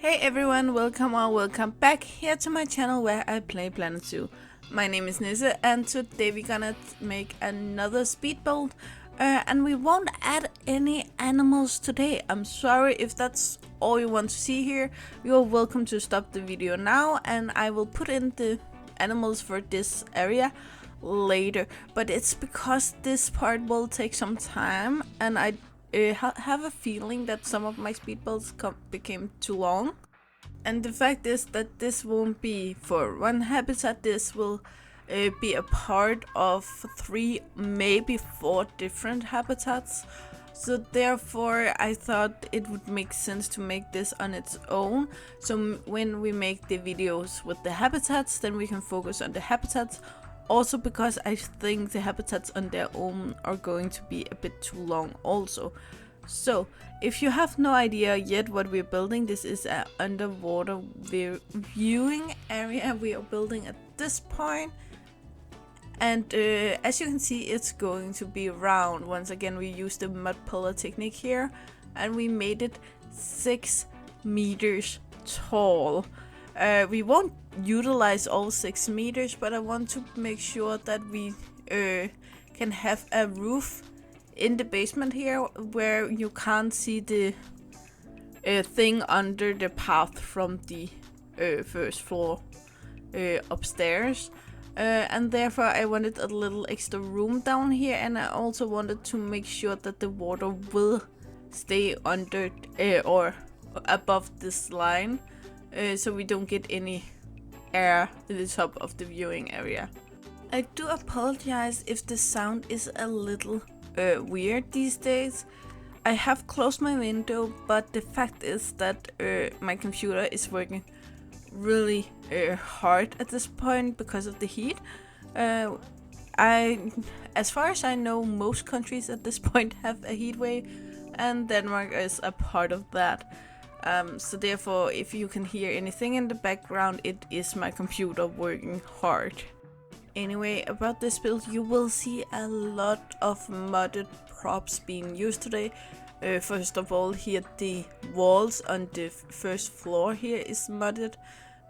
Hey everyone, welcome back here to my channel where I play Planet Zoo. My name is Nisse and today we're gonna make another speed build and we won't add any animals today. I'm sorry if that's all you want to see here. You're welcome to stop the video now and I will put in the animals for this area later. But it's because this part will take some time and I have a feeling that some of my speed builds became too long. And the fact is that this won't be for one habitat, this will be a part of 3, maybe 4 different habitats. So therefore I thought it would make sense to make this on its own. So when we make the videos with the habitats, then we can focus on the habitats. Also because I think the habitats on their own are going to be a bit too long also. So if you have no idea yet what we're building, this is an underwater viewing area we are building at this point. And as you can see, it's going to be round. Once again, we used the mud pillar technique here and we made it 6 meters tall. We won't utilize all 6 meters, but I want to make sure that we can have a roof in the basement here where you can't see the thing under the path from the first floor upstairs. And therefore I wanted a little extra room down here, and I also wanted to make sure that the water will stay under or above this line. So we don't get any air in the top of the viewing area. I do apologize if the sound is a little weird these days. I have closed my window, but the fact is that my computer is working really hard at this point because of the heat. As far as I know, most countries at this point have a heat wave, and Denmark is a part of that. So therefore, if you can hear anything in the background, it is my computer working hard. Anyway, about this build, you will see a lot of modded props being used today. First of all, here the walls on the first floor here is modded.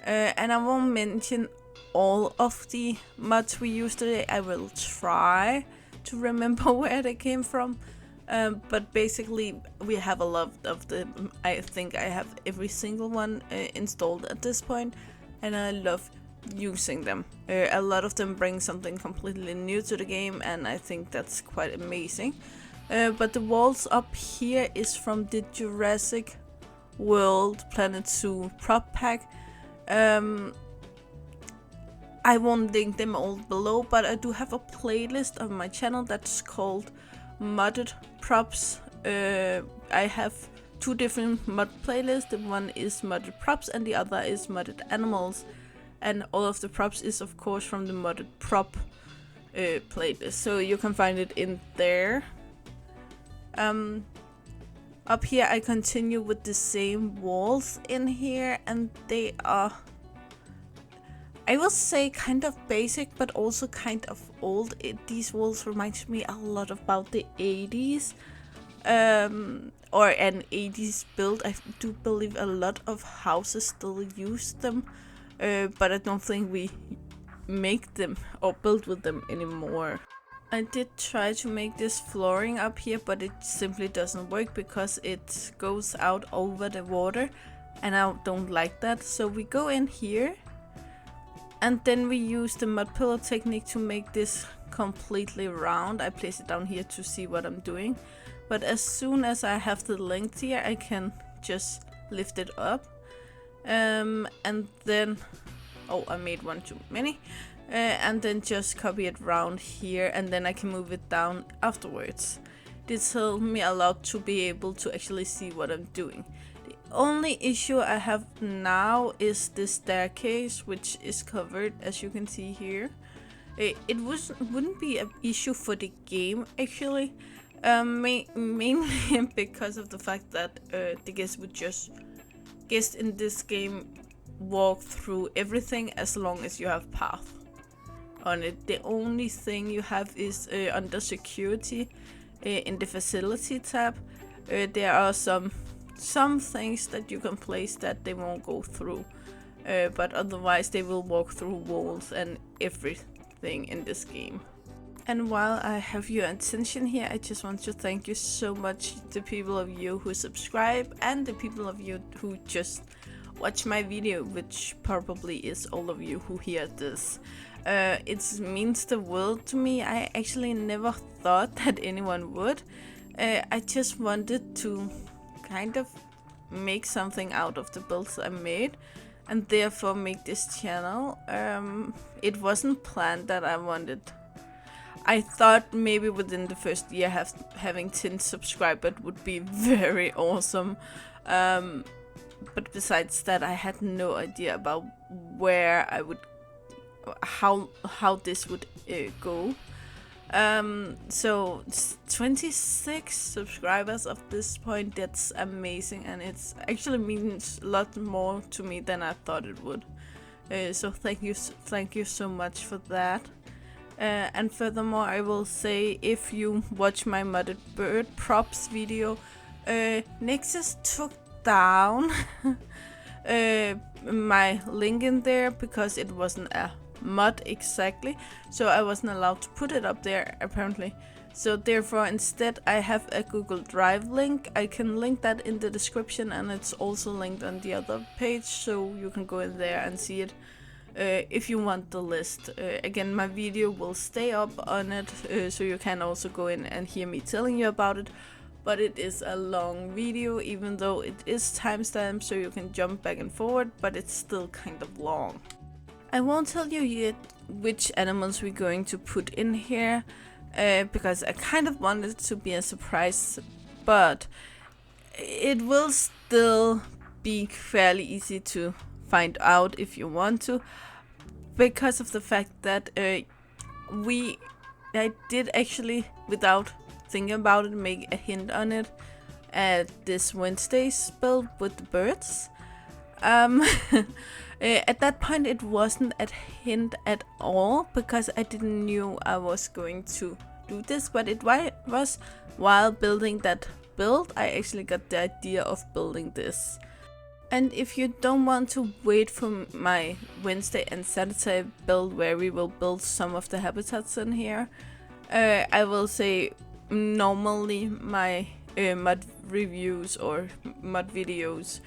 And I won't mention all of the mods we use today. I will try to remember where they came from. But basically we have a lot of them. I think I have every single one installed at this point, and I love using them. A lot of them bring something completely new to the game, and I think that's quite amazing. But the walls up here is from the Jurassic World Planet Zoo prop pack. I won't link them all below, but I do have a playlist on my channel that's called modded props. I have 2 different mod playlists. The one is modded props and the other is modded animals, and all of the props is of course from the modded prop playlist, so you can find it in there. Up here I continue with the same walls in here, and they are, I will say, kind of basic but also kind of old. These walls remind me a lot about the 80s or an 80s build. I do believe a lot of houses still use them, but I don't think we make them or build with them anymore. I did try to make this flooring up here, but it simply doesn't work because it goes out over the water, and I don't like that. So we go in here and then we use the mud pillar technique to make this completely round. I place it down here to see what I'm doing, but as soon as I have the length here, I can just lift it up. And then, oh, I made one too many. And then just copy it round here, and then I can move it down afterwards. This helped me a lot to be able to actually see what I'm doing. The only issue I have now is the staircase, which is covered, as you can see here. It wouldn't be an issue for the game actually, mainly because of the fact that the guests in this game walk through everything as long as you have path on it. The only thing you have is under security in the facility tab. There are some some things that you can place that they won't go through, but otherwise they will walk through walls and everything in this game. And while I have your attention here, I just want to thank you so much, the people of you who subscribe and the people of you who just watch my video, which probably is all of you who hear this. It means the world to me. I actually never thought that anyone would. I just wanted to kind of make something out of the builds I made, and therefore make this channel. It wasn't planned that I wanted. I thought maybe within the first year having 10 subscribers would be very awesome. But besides that, I had no idea about where I would, how this would go. So 26 subscribers at this point, that's amazing, and it's actually means a lot more to me than I thought it would. So thank you so much for that. And furthermore, I will say, if you watch my modded bird props video, Nexus took down my link in there because it wasn't a mod exactly, so I wasn't allowed to put it up there apparently. So therefore, instead I have a Google Drive link. I can link that in the description, and it's also linked on the other page, so you can go in there and see it if you want the list. Again, my video will stay up on it, so you can also go in and hear me telling you about it. But it is a long video, even though it is timestamped, so you can jump back and forward, but it's still kind of long. I won't tell you yet which animals we're going to put in here, because I kind of want it to be a surprise, but it will still be fairly easy to find out if you want to, because of the fact that I did actually, without thinking about it, make a hint on it at this Wednesday's build with the birds. At that point it wasn't a hint at all, because I didn't knew I was going to do this, but it was while building that build I actually got the idea of building this. And if you don't want to wait for my Wednesday and Saturday build where we will build some of the habitats in here, I will say normally my mod reviews or mod videos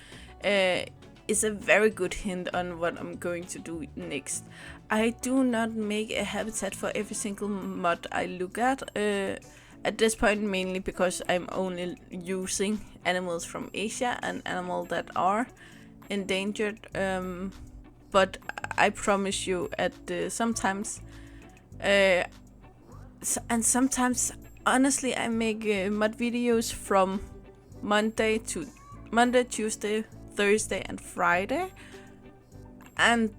is a very good hint on what I'm going to do next. I do not make a habitat for every single mod I look at this point, mainly because I'm only using animals from Asia and animals that are endangered. But I promise you, sometimes honestly, I make mod videos from Monday, Tuesday, Thursday and Friday, and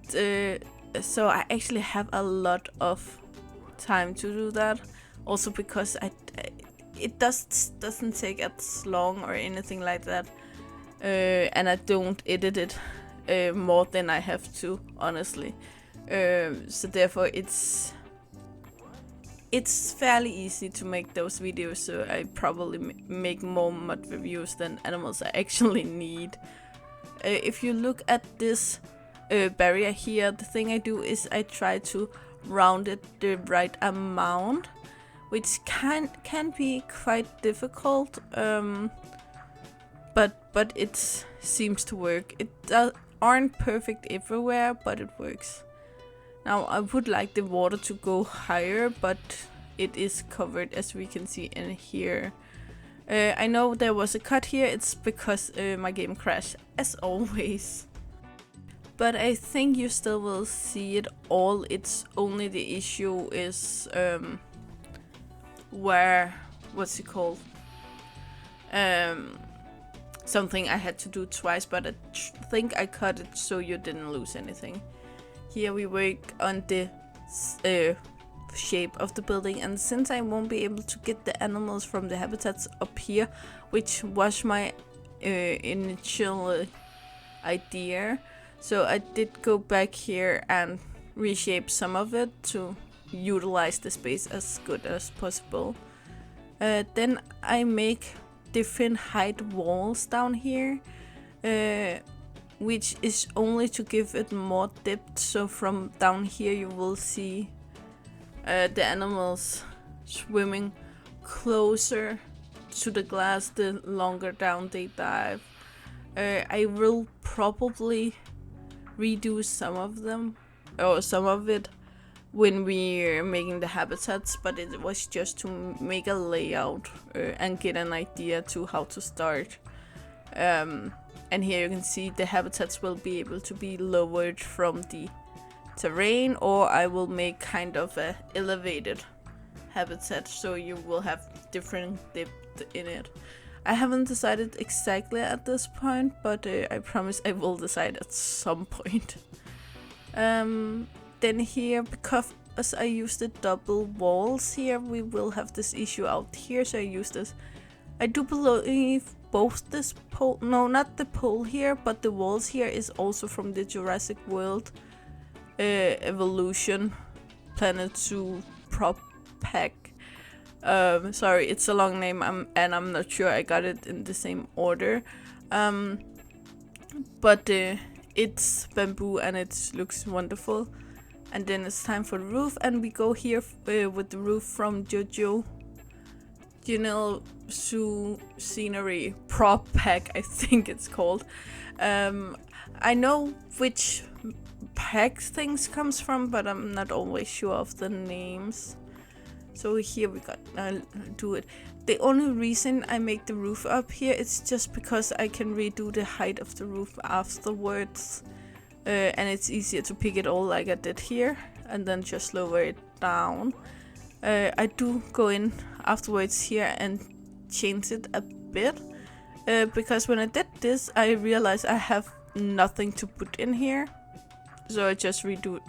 so I actually have a lot of time to do that. Also because it doesn't take as long or anything like that, and I don't edit it more than I have to, honestly. So therefore it's fairly easy to make those videos, so I probably make more mod reviews than animals I actually need. If you look at this barrier here, the thing I do is I try to round it the right amount, which can be quite difficult, but it seems to work. It aren't perfect everywhere, but it works. Now I would like the water to go higher, but it is covered, as we can see in here. I know there was a cut here, it's because my game crashed, as always. But I think you still will see it all. It's only the issue is what's it called? Something I had to do twice, but I think I cut it so you didn't lose anything. Here we work on the shape of the building, and since I won't be able to get the animals from the habitats up here, which was my initial idea, so I did go back here and reshape some of it to utilize the space as good as possible. Then I make different height walls down here, which is only to give it more depth. So from down here you will see the animals swimming closer to the glass the longer down they dive. I will probably redo some of them, or some of it, when we're making the habitats, but it was just to make a layout and get an idea to how to start. And here you can see the habitats will be able to be lowered from the terrain, or I will make kind of a elevated habitat, so you will have different depth in it. I haven't decided exactly at this point, but I promise I will decide at some point. Then here, because I use the double walls here, we will have this issue out here, so I use this. I do believe both this pole, no, not the pole here, but the walls here is also from the Jurassic World Evolution Planet Zoo prop pack. Sorry, it's a long name, and I'm not sure I got it in the same order. But it's bamboo and it looks wonderful. And then it's time for the roof, and we go here with the roof from JoJo Zoo Scenery Prop Pack, I think it's called. I know which packs things comes from, but I'm not always sure of the names. So here we got do it. The only reason I make the roof up here is just because I can redo the height of the roof afterwards, and it's easier to pick it all like I did here and then just lower it down. I do go in afterwards here and change it a bit, because when I did this I realized I have nothing to put in here, so I just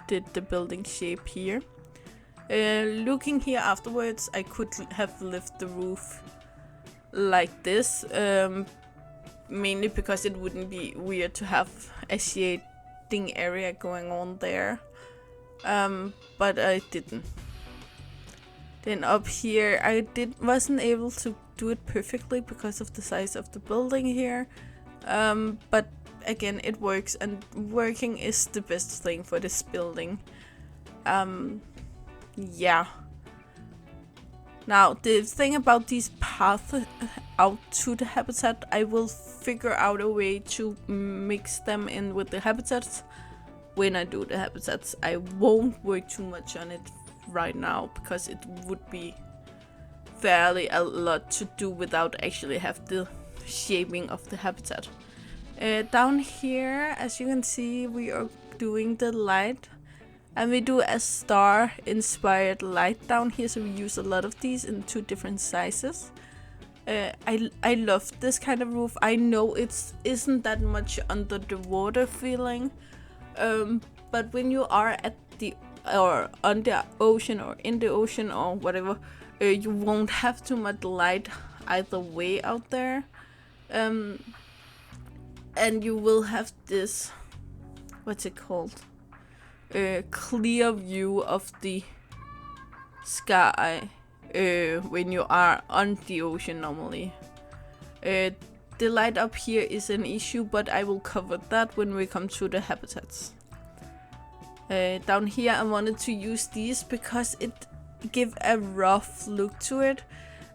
did the building shape here. Looking here afterwards, I could have left the roof like this, mainly because it wouldn't be weird to have a shading area going on there, but I didn't. Then up here, I wasn't able to do it perfectly because of the size of the building here, but again, it works, and working is the best thing for this building. Yeah. Now, the thing about these paths out to the habitat, I will figure out a way to mix them in with the habitats when I do the habitats. I won't work too much on it right now, because it would be fairly a lot to do without actually have the shaping of the habitat. Down here, as you can see, we are doing the light. And we do a star-inspired light down here, so we use a lot of these in 2 different sizes. I love this kind of roof. I know it isn't that much under the water feeling, but when you are at or on the ocean or in the ocean or whatever, you won't have too much light either way out there, and you will have this, what's it called? Clear view of the sky when you are on the ocean normally. The light up here is an issue, but I will cover that when we come to the habitats. Down here I wanted to use these because it gives a rough look to it,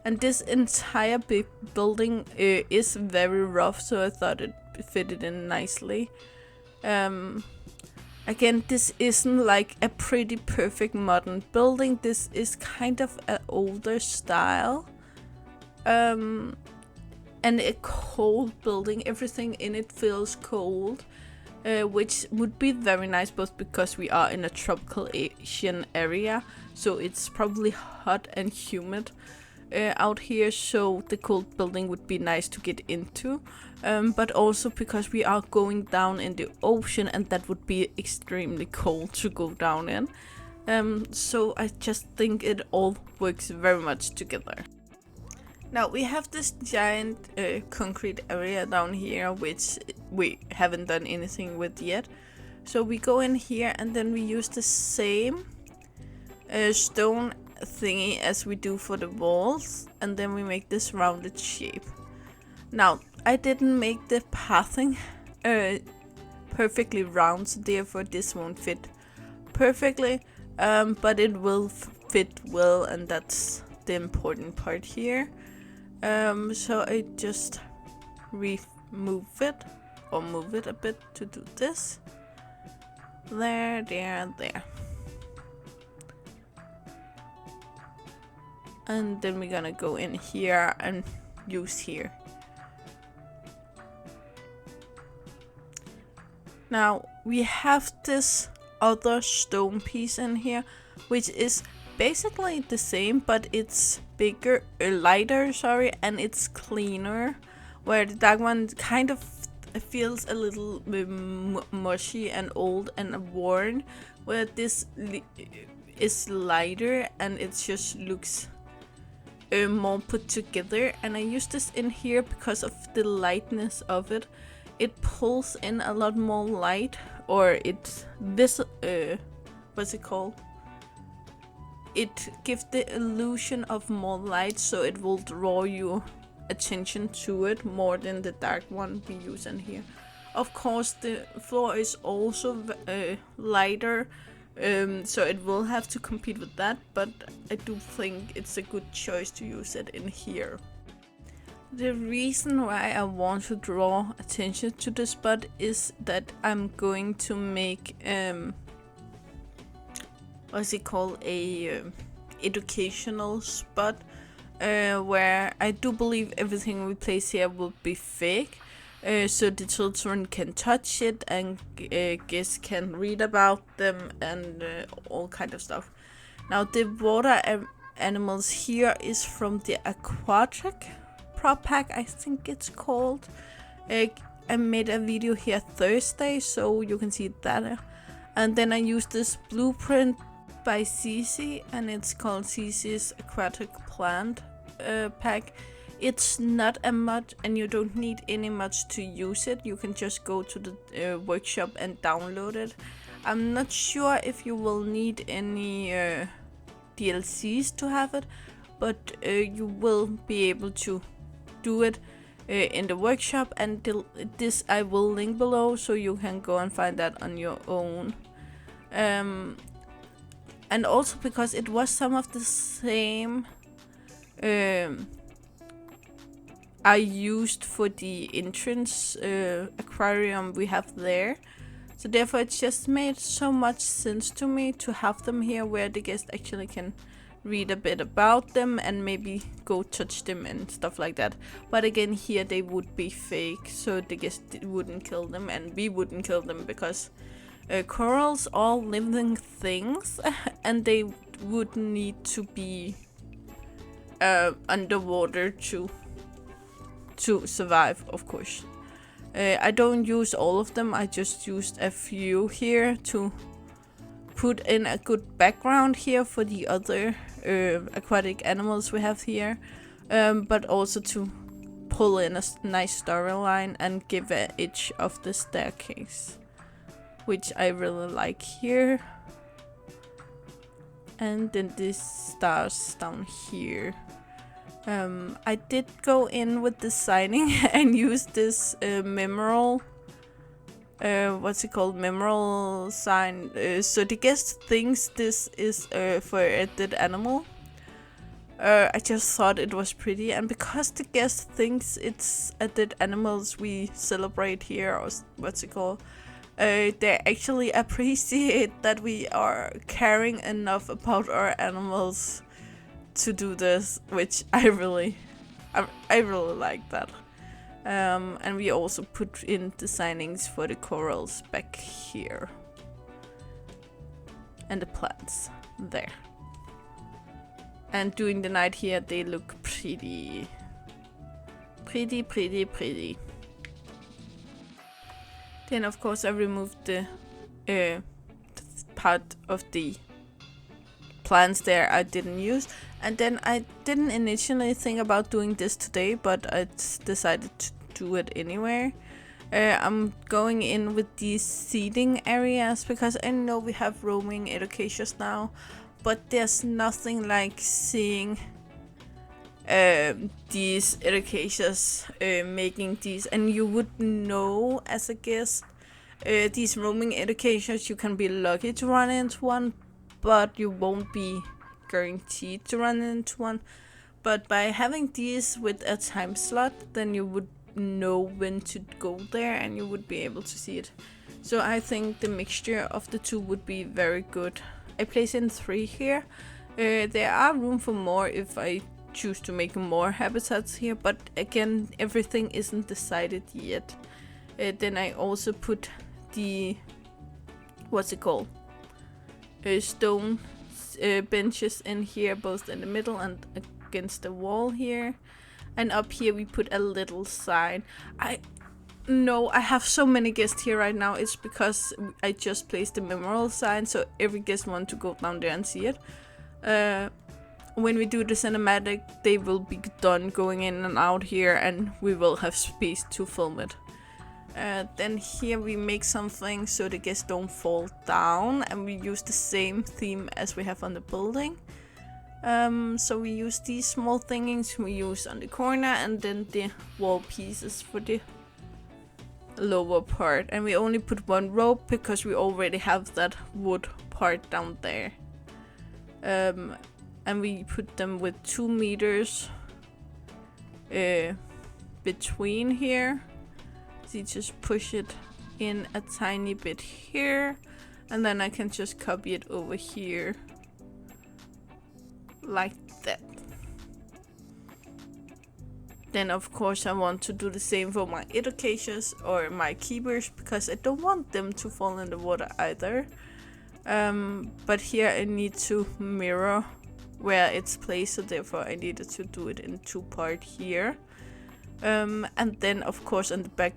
and this entire big building is very rough, so I thought it fitted in nicely. Again, this isn't like a pretty perfect modern building. This is kind of an older style, and a cold building. Everything in it feels cold, which would be very nice, both because we are in a tropical Asian area, so it's probably hot and humid out here, so the cold building would be nice to get into, but also because we are going down in the ocean, and that would be extremely cold to go down in. So I just think it all works very much together. Now we have this giant concrete area down here, which we haven't done anything with yet. So we go in here and then we use the same stone thingy as we do for the walls, and then we make this rounded shape. Now, I didn't make the pathing perfectly round, so therefore this won't fit perfectly, but it will fit well, and that's the important part here. So I just remove it, or move it a bit to do this. There, there, there. And then we're gonna go in here and use here. Now we have this other stone piece in here, which is basically the same, but it's bigger, lighter, sorry, and it's cleaner. Where the dark one kind of feels a little bit mushy and old and worn, where this is lighter and it just looks more put together. And I use this in here because of the lightness of it. It pulls in a lot more light, or it what's it called? It gives the illusion of more light, so it will draw your attention to it more than the dark one we use in here. Of course, the floor is also lighter, so it will have to compete with that, but I do think it's a good choice to use it in here. The reason why I want to draw attention to the spot is that I'm going to make what's it called, a educational spot, where I do believe everything we place here will be fake, so the children can touch it and guests can read about them and all kind of stuff. Now the water animals here is from the Aquatic prop pack, I think it's called. I made a video here Thursday, so you can see that. And then I used this blueprint by Cici, and it's called Cici's Aquatic Plant pack. It's not a mod, and you don't need any mods to use it. You can just go to the workshop and download it. I'm not sure if you will need any DLCs to have it, but you will be able to do it in the workshop, and this I will link below, so you can go and find that on your own. And also because it was some of the same I used for the entrance aquarium we have there. So therefore it just made so much sense to me to have them here, where the guests actually can read a bit about them and maybe go touch them and stuff like that. But again, here they would be fake, so the guests wouldn't kill them and we wouldn't kill them, because corals are living things and they would need to be underwater to survive, of course. I don't use all of them, I just used a few here to put in a good background here for the other aquatic animals we have here, but also to pull in a nice storyline and give an edge of the staircase, which I really like here. And then this stars down here. I did go in with the signing and use this memorial, what's it called, memorial sign, so the guest thinks this is for a dead animal. I just thought it was pretty, and because the guest thinks it's a dead animals we celebrate here, or what's it called, they actually appreciate that we are caring enough about our animals to do this, which I really like that. And we also put in the signings for the corals back here, and the plants there. And during the night here they look pretty. Then of course I removed the part of the plants there I didn't use, and then I didn't initially think about doing this today, but I decided to do it anyway. I'm going in with these seating areas because I know we have roaming educators now, but there's nothing like seeing these educators making these, and you would know as a guest. These roaming educators, you can be lucky to run into one, but you won't be guaranteed to run into one. But by having these with a time slot, then you would know when to go there and you would be able to see it. So I think the mixture of the two would be very good. I place in 3 here. There are room for more if I choose to make more habitats here, but again, everything isn't decided yet. Then I also put the, what's it called, stone benches in here, both in the middle and against the wall here. And up here we put a little sign. I have so many guests here right now. It's because I just placed the memorial sign, so every guest wants to go down there and see it. When we do the cinematic, they will be done going in and out here, and we will have space to film it. Then here we make something so the guests don't fall down, and we use the same theme as we have on the building. So we use these small things we use on the corner, and then the wall pieces for the lower part. And we only put 1 rope because we already have that wood part down there. And we put them with 2 meters between here. So you just push it in a tiny bit here, and then I can just copy it over here like that. Then of course I want to do the same for my educators or my keepers, because I don't want them to fall in the water either. But here I need to mirror where it's placed, so therefore I needed to do it in 2 parts here. And then of course on the back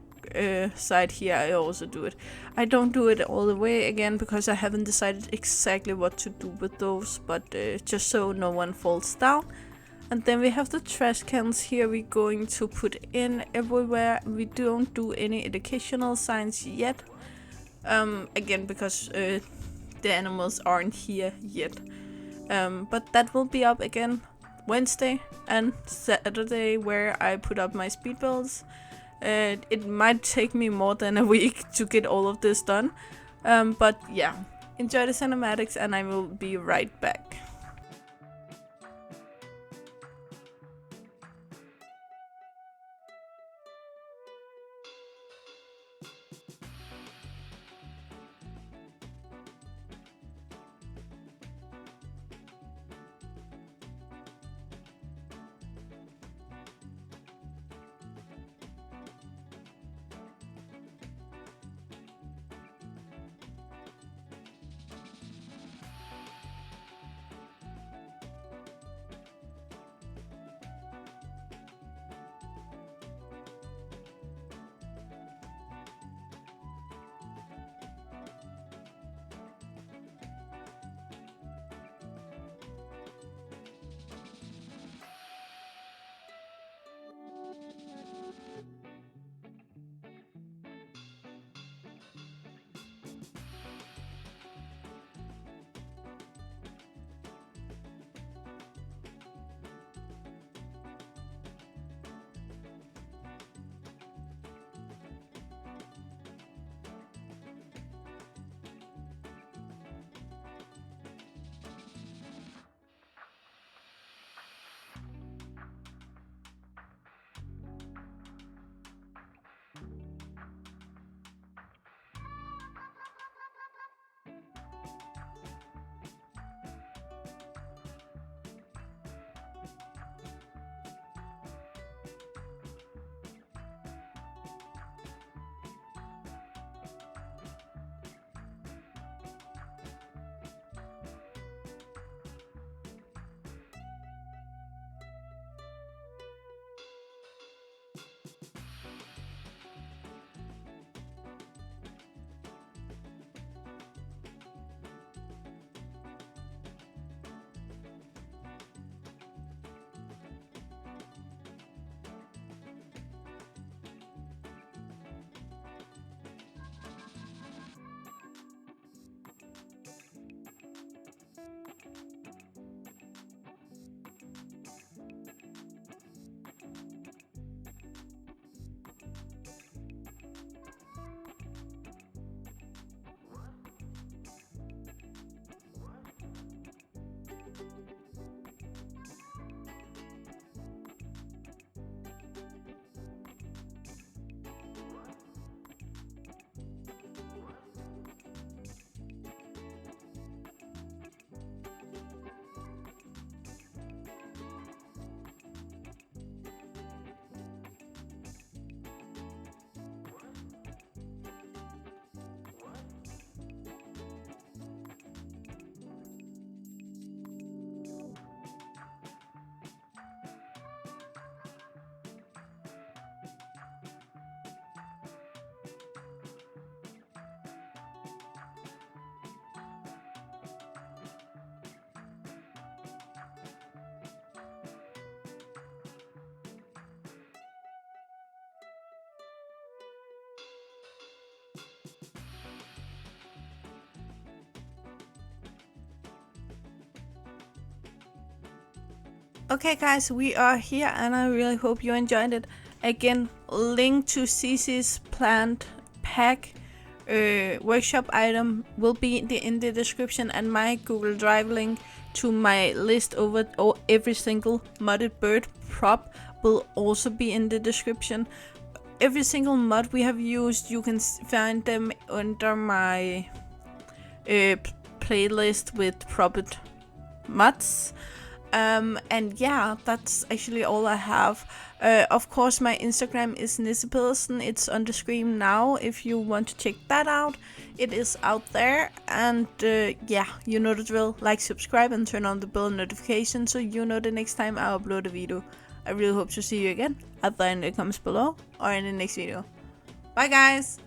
side here I also do it. I don't do it all the way again because I haven't decided exactly what to do with those, but just so no one falls down. And then we have the trash cans here we're going to put in everywhere. We don't do any educational signs yet, again because the animals aren't here yet. But that will be up again Wednesday and Saturday, where I put up my speedboats. It might take me more than a week to get all of this done, but yeah, enjoy the cinematics and I will be right back. Okay guys, we are here and I really hope you enjoyed it. Again, link to Cece's plant pack workshop item will be in the description, and my Google Drive link to my list over every single modded bird prop will also be in the description. Every single mod we have used, you can find them under my playlist with propped mods. And yeah, that's actually all I have. Of course, my Instagram is Nissepedersen. It's on the screen now if you want to check that out. It is out there. And yeah, you know the drill. Like, subscribe, and turn on the bell notification so you know the next time I upload a video. I really hope to see you again, either in the comments below or in the next video. Bye guys!